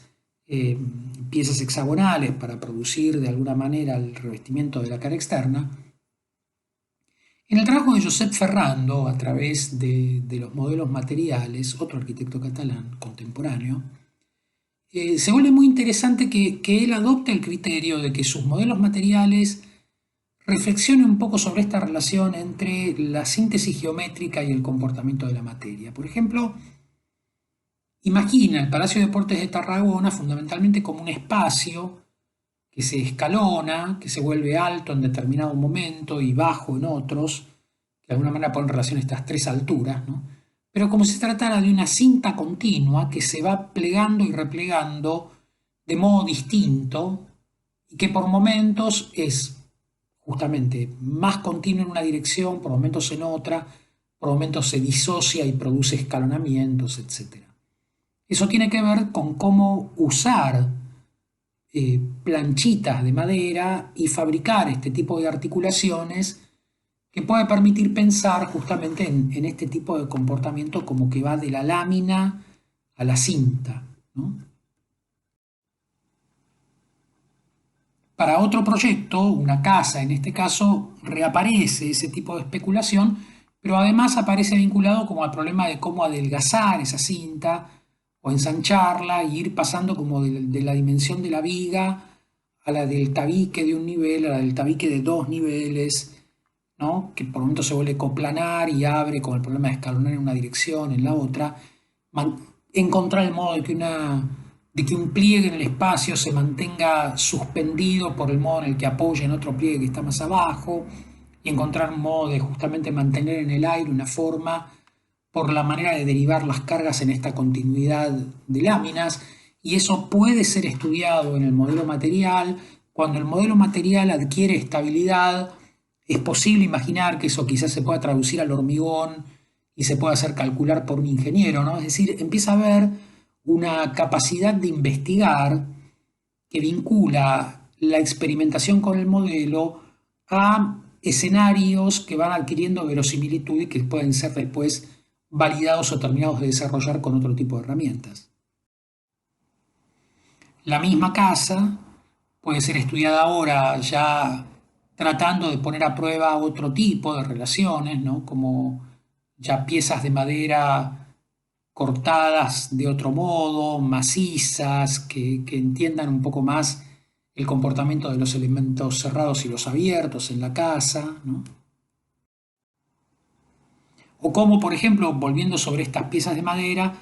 piezas hexagonales para producir de alguna manera el revestimiento de la cara externa. En el trabajo de Josep Ferrando, a través de los modelos materiales, otro arquitecto catalán contemporáneo, se vuelve muy interesante que él adopte el criterio de que sus modelos materiales reflexionen un poco sobre esta relación entre la síntesis geométrica y el comportamiento de la materia. Por ejemplo, imagina el Palacio de Deportes de Tarragona fundamentalmente como un espacio que se escalona, que se vuelve alto en determinado momento y bajo en otros, que de alguna manera ponen en relación estas tres alturas, ¿no? Pero como si se tratara de una cinta continua que se va plegando y replegando de modo distinto y que por momentos es justamente más continua en una dirección, por momentos en otra, por momentos se disocia y produce escalonamientos, etc. Eso tiene que ver con cómo usar planchitas de madera y fabricar este tipo de articulaciones que puede permitir pensar justamente en este tipo de comportamiento como que va de la lámina a la cinta, ¿no? Para otro proyecto, una casa en este caso, reaparece ese tipo de especulación, pero además aparece vinculado como al problema de cómo adelgazar esa cinta o ensancharla e ir pasando como de la dimensión de la viga a la del tabique de un nivel, a la del tabique de dos niveles, ¿no? Que por momentos se vuelve coplanar y abre con el problema de escalonar en una dirección, en la otra, encontrar el modo de que un pliegue en el espacio se mantenga suspendido por el modo en el que apoya en otro pliegue que está más abajo, y encontrar un modo de justamente mantener en el aire una forma por la manera de derivar las cargas en esta continuidad de láminas, y eso puede ser estudiado en el modelo material. Cuando el modelo material adquiere estabilidad, es posible imaginar que eso quizás se pueda traducir al hormigón y se pueda hacer calcular por un ingeniero, ¿no? Es decir, empieza a haber una capacidad de investigar que vincula la experimentación con el modelo a escenarios que van adquiriendo verosimilitud y que pueden ser después validados o terminados de desarrollar con otro tipo de herramientas. La misma casa puede ser estudiada ahora ya tratando de poner a prueba otro tipo de relaciones, ¿no? Como ya piezas de madera cortadas de otro modo, macizas, que entiendan un poco más el comportamiento de los elementos cerrados y los abiertos en la casa, ¿no? O como, por ejemplo, volviendo sobre estas piezas de madera,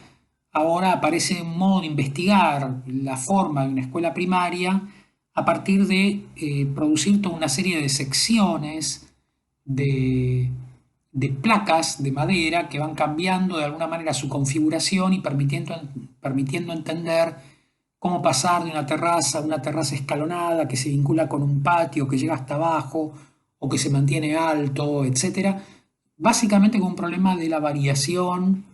ahora aparece un modo de investigar la forma de una escuela primaria a partir de producir toda una serie de secciones de placas de madera que van cambiando de alguna manera su configuración y permitiendo entender cómo pasar de una terraza a una terraza escalonada que se vincula con un patio que llega hasta abajo o que se mantiene alto, etcétera, básicamente con un problema de la variación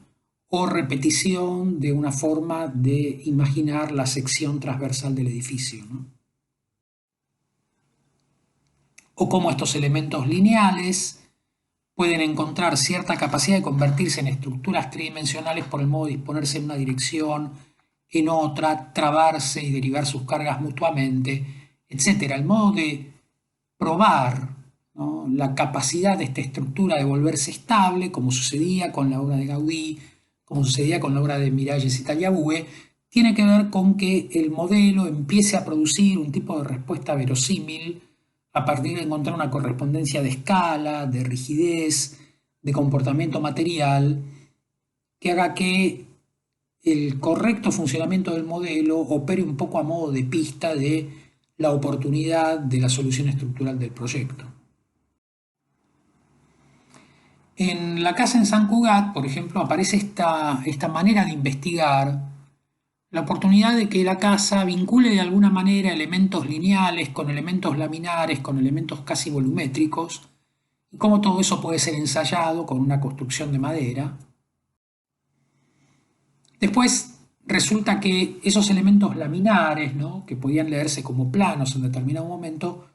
o repetición de una forma de imaginar la sección transversal del edificio, ¿no? O cómo estos elementos lineales pueden encontrar cierta capacidad de convertirse en estructuras tridimensionales por el modo de disponerse en una dirección, en otra, trabarse y derivar sus cargas mutuamente, etc. El modo de probar, ¿no?, la capacidad de esta estructura de volverse estable, como sucedía con la obra de Gaudí, como sucedía con la obra de Miralles y Tagliabue, tiene que ver con que el modelo empiece a producir un tipo de respuesta verosímil a partir de encontrar una correspondencia de escala, de rigidez, de comportamiento material, que haga que el correcto funcionamiento del modelo opere un poco a modo de pista de la oportunidad de la solución estructural del proyecto. En la casa en San Cugat, por ejemplo, aparece esta manera de investigar la oportunidad de que la casa vincule de alguna manera elementos lineales con elementos laminares, con elementos casi volumétricos, y cómo todo eso puede ser ensayado con una construcción de madera. Después resulta que esos elementos laminares, ¿no?, que podían leerse como planos en determinado momento,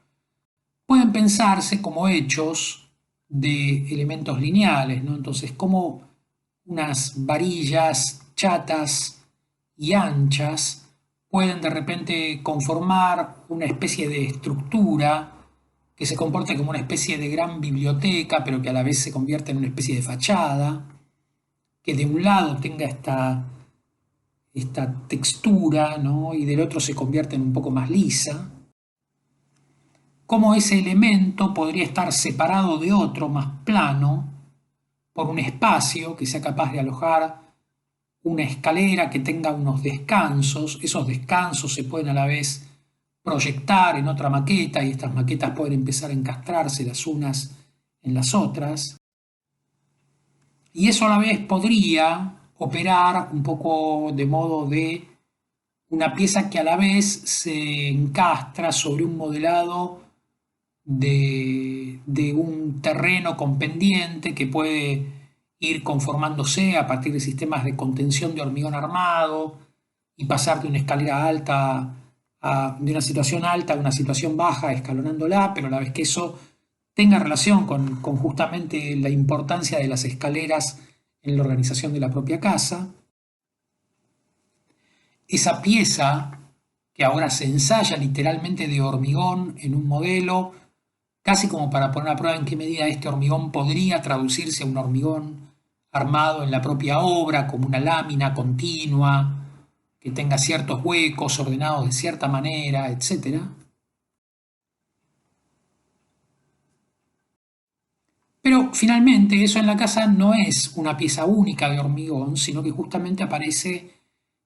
pueden pensarse como hechos de elementos lineales, ¿no? Entonces, como unas varillas chatas y anchas pueden de repente conformar una especie de estructura que se comporta como una especie de gran biblioteca, pero que a la vez se convierte en una especie de fachada, que de un lado tenga esta textura, ¿no?, y del otro se convierte en un poco más lisa. Cómo ese elemento podría estar separado de otro más plano por un espacio que sea capaz de alojar una escalera que tenga unos descansos. Esos descansos se pueden a la vez proyectar en otra maqueta y estas maquetas pueden empezar a encastrarse las unas en las otras. Y eso a la vez podría operar un poco de modo de una pieza que a la vez se encastra sobre un modelado de un terreno con pendiente que puede ir conformándose a partir de sistemas de contención de hormigón armado y pasar de una escalera alta de una situación alta a una situación baja, escalonándola, pero a la vez que eso tenga relación con justamente la importancia de las escaleras en la organización de la propia casa. Esa pieza que ahora se ensaya literalmente de hormigón en un modelo, casi como para poner a prueba en qué medida este hormigón podría traducirse a un hormigón armado en la propia obra, como una lámina continua, que tenga ciertos huecos ordenados de cierta manera, etc. Pero finalmente eso en la casa no es una pieza única de hormigón, sino que justamente aparece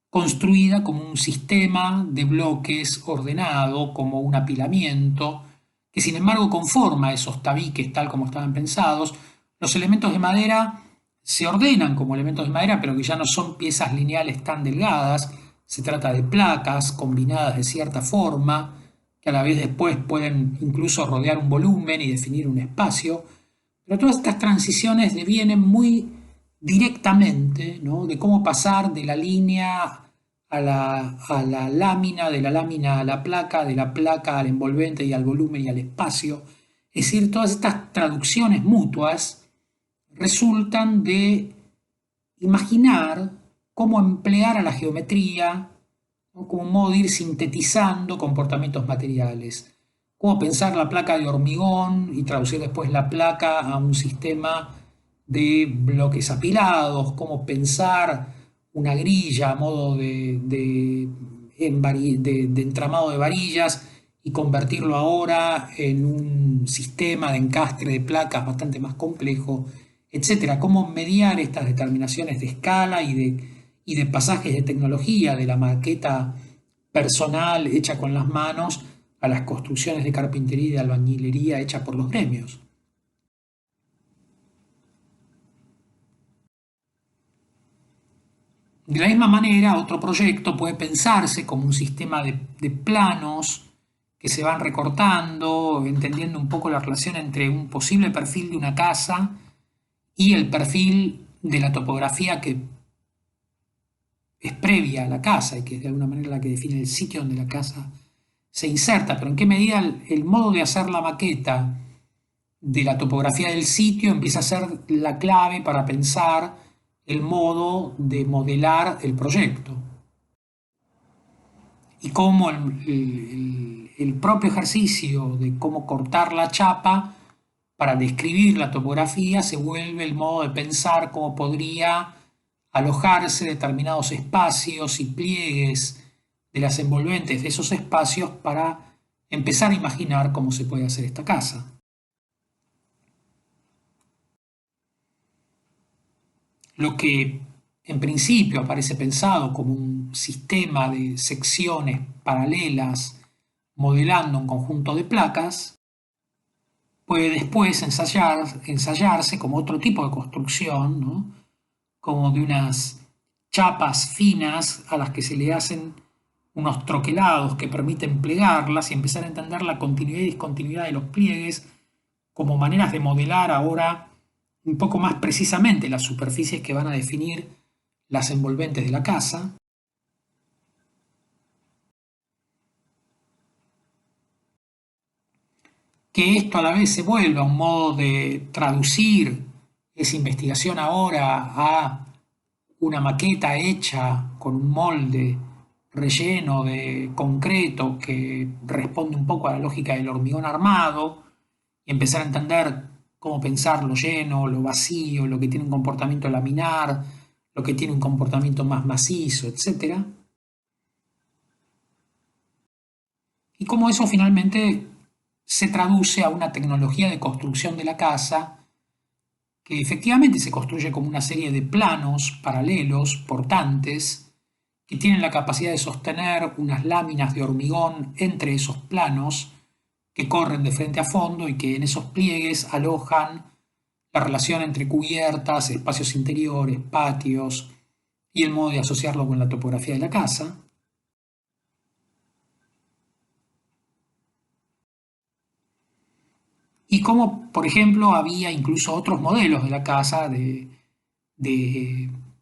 construida como un sistema de bloques ordenado, como un apilamiento, que sin embargo conforma esos tabiques tal como estaban pensados. Los elementos de madera se ordenan como elementos de madera, pero que ya no son piezas lineales tan delgadas. Se trata de placas combinadas de cierta forma, que a la vez después pueden incluso rodear un volumen y definir un espacio. Pero todas estas transiciones devienen muy directamente, ¿no?, de cómo pasar de la línea a la lámina, de la lámina a la placa, de la placa al envolvente y al volumen y al espacio. Es decir, todas estas traducciones mutuas resultan de imaginar cómo emplear a la geometría, ¿no?, como un modo de ir sintetizando comportamientos materiales. Cómo pensar la placa de hormigón y traducir después la placa a un sistema de bloques apilados, cómo pensar una grilla a modo de entramado de varillas y convertirlo ahora en un sistema de encastre de placas bastante más complejo, etcétera. Cómo mediar estas determinaciones de escala y de pasajes de tecnología de la maqueta personal hecha con las manos a las construcciones de carpintería y de albañilería hechas por los gremios. De la misma manera, otro proyecto puede pensarse como un sistema de planos que se van recortando, entendiendo un poco la relación entre un posible perfil de una casa y el perfil de la topografía que es previa a la casa y que es de alguna manera la que define el sitio donde la casa se inserta, pero en qué medida el modo de hacer la maqueta de la topografía del sitio empieza a ser la clave para pensar el modo de modelar el proyecto. Y cómo el propio ejercicio de cómo cortar la chapa para describir la topografía se vuelve el modo de pensar cómo podría alojarse determinados espacios y pliegues de las envolventes de esos espacios para empezar a imaginar cómo se puede hacer esta casa. Lo que en principio aparece pensado como un sistema de secciones paralelas modelando un conjunto de placas, puede después ensayarse como otro tipo de construcción, ¿no? Como de unas chapas finas a las que se le hacen unos troquelados que permiten plegarlas y empezar a entender la continuidad y discontinuidad de los pliegues como maneras de modelar ahora un poco más precisamente las superficies que van a definir las envolventes de la casa. Que esto a la vez se vuelva un modo de traducir esa investigación ahora a una maqueta hecha con un molde relleno de concreto que responde un poco a la lógica del hormigón armado y empezar a entender cómo pensar lo lleno, lo vacío, lo que tiene un comportamiento laminar, lo que tiene un comportamiento más macizo, etc. Y cómo eso finalmente se traduce a una tecnología de construcción de la casa que efectivamente se construye como una serie de planos paralelos, portantes, que tienen la capacidad de sostener unas láminas de hormigón entre esos planos que corren de frente a fondo y que en esos pliegues alojan la relación entre cubiertas, espacios interiores, patios y el modo de asociarlo con la topografía de la casa. Y como, por ejemplo, había incluso otros modelos de la casa de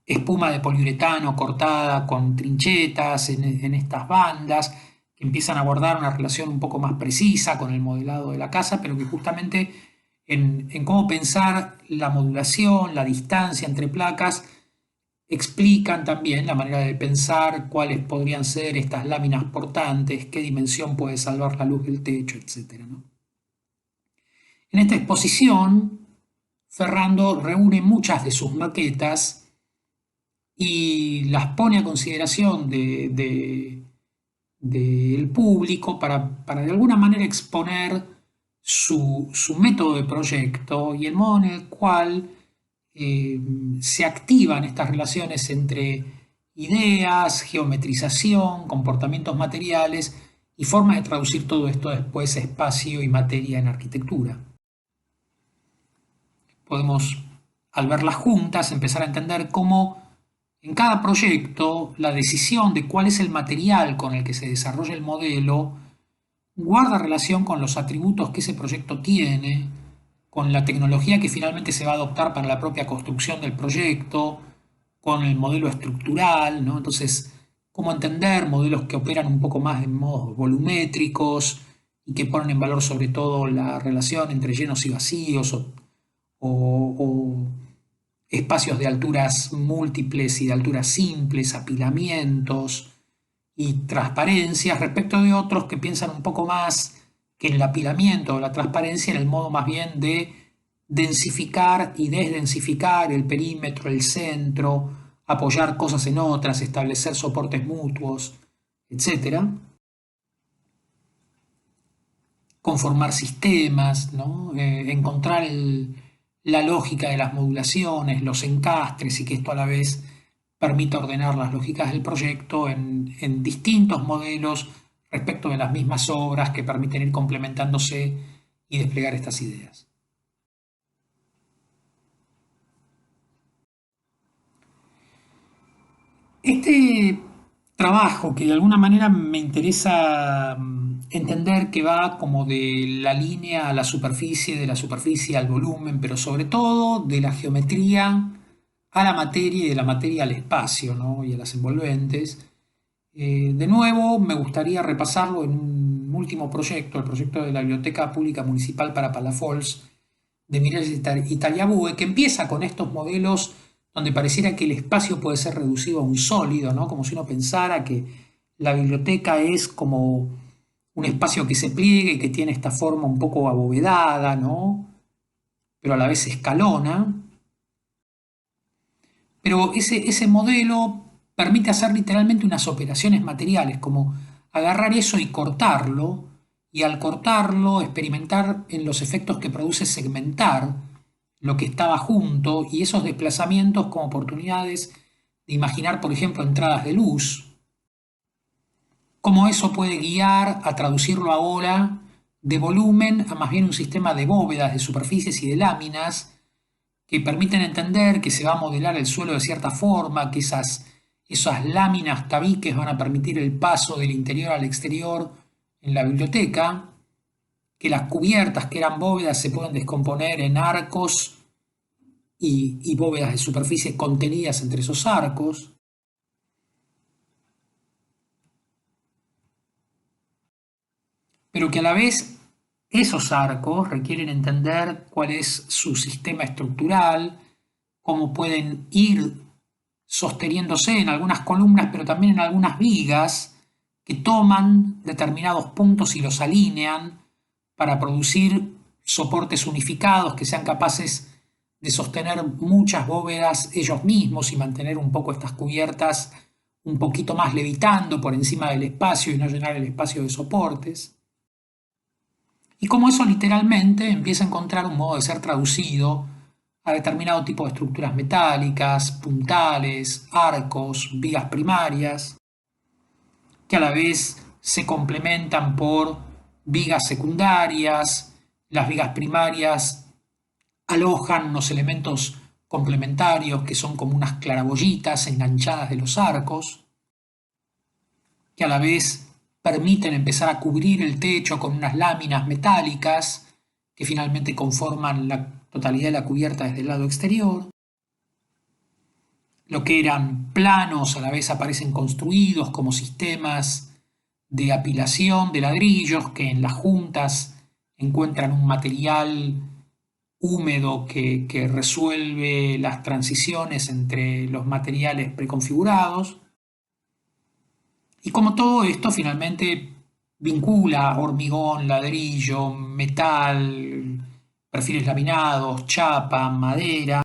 espuma de poliuretano cortada con trinchetas en estas bandas, que empiezan a guardar una relación un poco más precisa con el modelado de la casa, pero que justamente en cómo pensar la modulación, la distancia entre placas, explican también la manera de pensar cuáles podrían ser estas láminas portantes, qué dimensión puede salvar la luz del techo, etc., ¿no? En esta exposición, Ferrando reúne muchas de sus maquetas y las pone a consideración del público para de alguna manera exponer su método de proyecto y el modo en el cual se activan estas relaciones entre ideas, geometrización, comportamientos materiales y formas de traducir todo esto después a espacio y materia en arquitectura. Podemos, al verlas juntas, empezar a entender cómo en cada proyecto la decisión de cuál es el material con el que se desarrolla el modelo guarda relación con los atributos que ese proyecto tiene, con la tecnología que finalmente se va a adoptar para la propia construcción del proyecto, con el modelo estructural, ¿no? Entonces, cómo entender modelos que operan un poco más en modos volumétricos y que ponen en valor sobre todo la relación entre llenos y vacíos o espacios de alturas múltiples y de alturas simples, apilamientos y transparencias respecto de otros que piensan un poco más que en el apilamiento o la transparencia en el modo más bien de densificar y desdensificar el perímetro, el centro, apoyar cosas en otras, establecer soportes mutuos, etc. Conformar sistemas, ¿no? Encontrar la lógica de las modulaciones, los encastres y que esto a la vez permita ordenar las lógicas del proyecto en distintos modelos respecto de las mismas obras que permiten ir complementándose y desplegar estas ideas. Este trabajo que de alguna manera me interesa entender que va como de la línea a la superficie, de la superficie al volumen, pero sobre todo de la geometría a la materia y de la materia al espacio, ¿no? Y a las envolventes. De nuevo, me gustaría repasarlo en un último proyecto, el proyecto de la Biblioteca Pública Municipal para Palafols de Mireles Italiabue, que empieza con estos modelos donde pareciera que el espacio puede ser reducido a un sólido, ¿no? Como si uno pensara que la biblioteca es como un espacio que se pliegue y que tiene esta forma un poco abovedada, ¿no? Pero a la vez escalona. Pero ese modelo permite hacer literalmente unas operaciones materiales, como agarrar eso y cortarlo, y al cortarlo experimentar en los efectos que produce segmentar lo que estaba junto y esos desplazamientos como oportunidades de imaginar, por ejemplo, entradas de luz, cómo eso puede guiar a traducirlo ahora de volumen a más bien un sistema de bóvedas, de superficies y de láminas que permiten entender que se va a modelar el suelo de cierta forma, que esas láminas tabiques van a permitir el paso del interior al exterior en la biblioteca, que las cubiertas que eran bóvedas se pueden descomponer en arcos y bóvedas de superficie contenidas entre esos arcos, pero que a la vez esos arcos requieren entender cuál es su sistema estructural, cómo pueden ir sosteniéndose en algunas columnas, pero también en algunas vigas que toman determinados puntos y los alinean para producir soportes unificados que sean capaces de sostener muchas bóvedas ellos mismos y mantener un poco estas cubiertas un poquito más levitando por encima del espacio y no llenar el espacio de soportes. Y como eso literalmente empieza a encontrar un modo de ser traducido a determinado tipo de estructuras metálicas, puntales, arcos, vigas primarias, que a la vez se complementan por vigas secundarias. Las vigas primarias alojan unos elementos complementarios que son como unas claraboyitas enganchadas de los arcos, que a la vez permiten empezar a cubrir el techo con unas láminas metálicas que finalmente conforman la totalidad de la cubierta desde el lado exterior. Lo que eran planos a la vez aparecen construidos como sistemas de apilación de ladrillos que en las juntas encuentran un material húmedo que resuelve las transiciones entre los materiales preconfigurados. Y como todo esto finalmente vincula hormigón, ladrillo, metal, perfiles laminados, chapa, madera,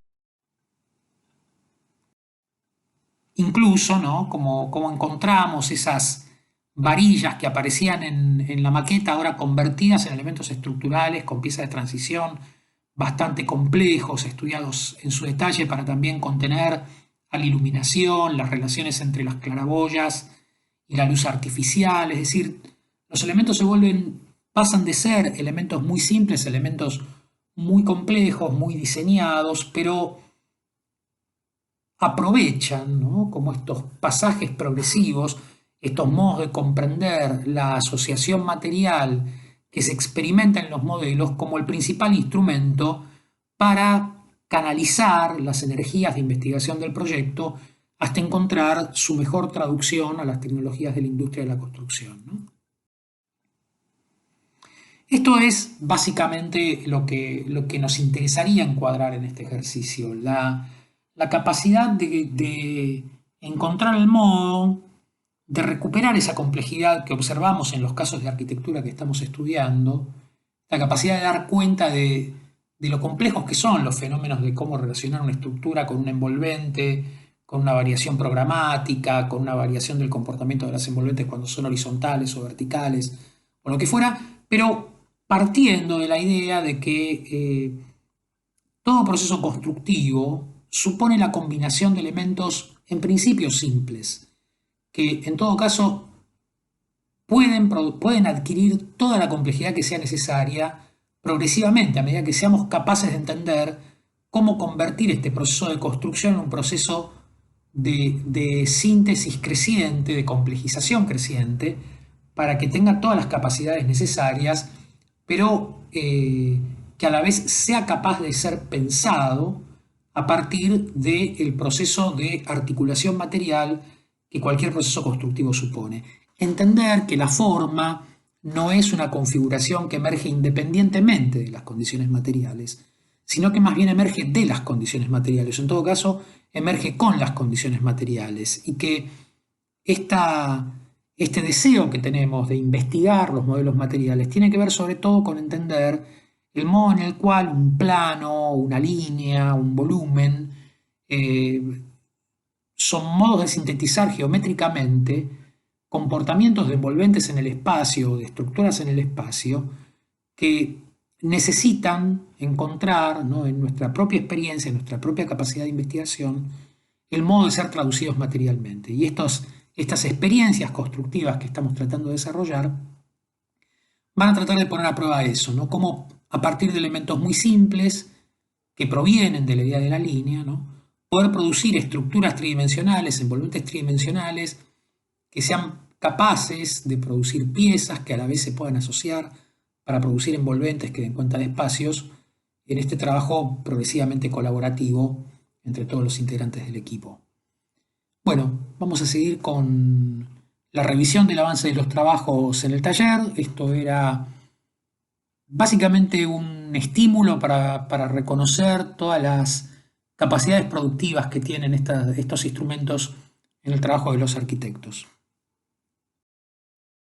incluso, ¿no? Como encontramos esas varillas que aparecían en la maqueta, ahora convertidas en elementos estructurales con piezas de transición bastante complejos, estudiados en su detalle para también contener a la iluminación, las relaciones entre las claraboyas y la luz artificial, es decir, los elementos pasan de ser elementos muy simples, elementos muy complejos, muy diseñados, pero aprovechan, ¿no? Como estos pasajes progresivos, estos modos de comprender la asociación material que se experimenta en los modelos como el principal instrumento para canalizar las energías de investigación del proyecto hasta encontrar su mejor traducción a las tecnologías de la industria de la construcción, ¿no? Esto es básicamente lo que nos interesaría encuadrar en este ejercicio, la capacidad de encontrar el modo de recuperar esa complejidad que observamos en los casos de arquitectura que estamos estudiando, la capacidad de dar cuenta de lo complejos que son los fenómenos de cómo relacionar una estructura con un envolvente, con una variación programática, con una variación del comportamiento de las envolventes cuando son horizontales o verticales, o lo que fuera, pero partiendo de la idea de que todo proceso constructivo supone la combinación de elementos en principio simples, que en todo caso pueden adquirir toda la complejidad que sea necesaria progresivamente, a medida que seamos capaces de entender cómo convertir este proceso de construcción en un proceso de síntesis creciente, de complejización creciente, para que tenga todas las capacidades necesarias, pero que a la vez sea capaz de ser pensado a partir del proceso de articulación material que cualquier proceso constructivo supone. Entender que la forma no es una configuración que emerge independientemente de las condiciones materiales, sino que más bien emerge de las condiciones materiales, en todo caso emerge con las condiciones materiales, y que este deseo que tenemos de investigar los modelos materiales tiene que ver sobre todo con entender el modo en el cual un plano, una línea, un volumen son modos de sintetizar geométricamente comportamientos de envolventes en el espacio, de estructuras en el espacio, que necesitan encontrar, ¿no?, en nuestra propia experiencia, en nuestra propia capacidad de investigación, el modo de ser traducidos materialmente. Y estas experiencias constructivas que estamos tratando de desarrollar van a tratar de poner a prueba eso, ¿no? Cómo a partir de elementos muy simples que provienen de la idea de la línea, ¿no?, poder producir estructuras tridimensionales, envolventes tridimensionales, que sean capaces de producir piezas que a la vez se puedan asociar para producir envolventes que den cuenta de espacios, en este trabajo progresivamente colaborativo entre todos los integrantes del equipo. Bueno, vamos a seguir con la revisión del avance de los trabajos en el taller. Esto era básicamente un estímulo para reconocer todas las capacidades productivas que tienen estos instrumentos en el trabajo de los arquitectos.